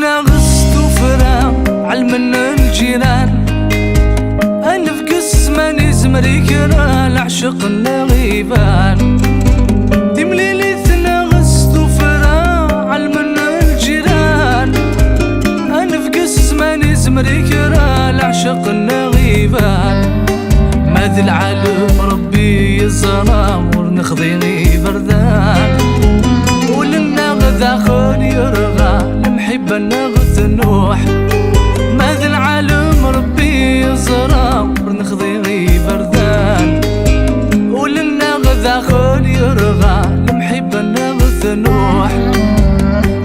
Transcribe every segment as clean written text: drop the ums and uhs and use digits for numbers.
نغصت وفراق علمنا الجيران انفقس ماني زمري كرا العشق النغيبان تملي لي نغصت وفراق علمنا الجيران انفقس ماني زمري كرا العشق النغيبان ماذ العالم ربي يزرع ونخضي بردان ولنا غدا خل يرغى المحبة نغث نوح ماذ العالم ربي يزرع ونخضي بردان ولنا غدا خل يرغى المحبة نغث نوح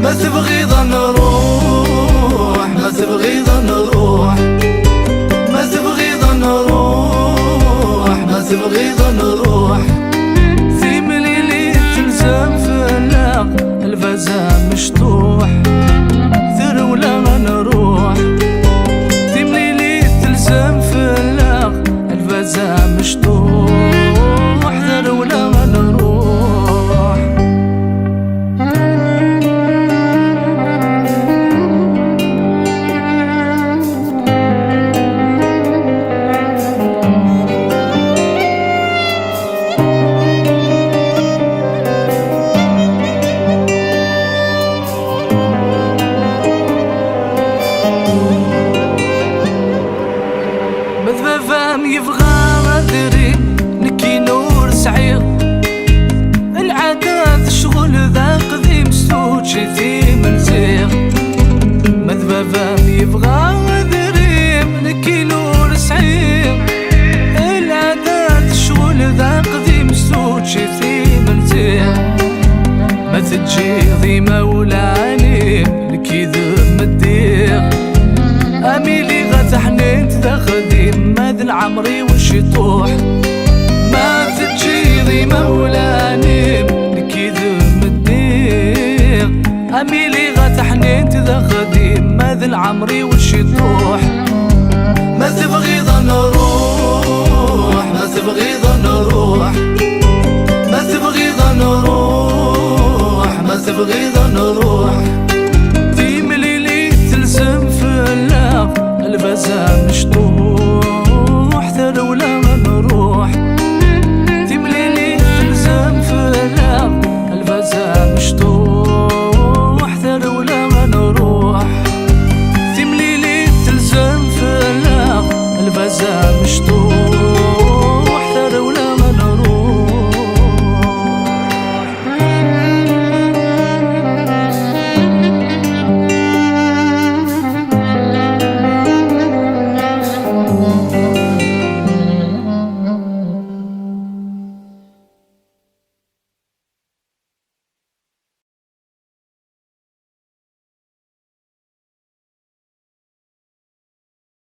ما تبغي نروح ما تبغي نروح ما تبغي نروح ما تبغي نروح في مليلي تلزم فلاق الفزا مشطوح ثر ولا نروح في مليلي تلزم فلاق الفزا مشطوح ثر ولا نروح فام يبغى غادري نكي نور سعير العادات الشغل ذا قديم سوتشي في منزير مذبا فام يبغى غادري نكي نور سعير العادات الشغل ذا قديم سوتشي في منزير ما تجي ذي مولاني نكي ذم الدير اميلي غتحنين تدخدي ماذ العمري وش يطوح ما تجي ذي مولاني نكي ذم الدير اميلي غتحنين تدخدي ماذ العمري وش يطوح ما تبغي نروح ما تبغي نروح ما تبغي نروح ما تبغي نروح في مليلي تلزم فلاق الفزا مشطوح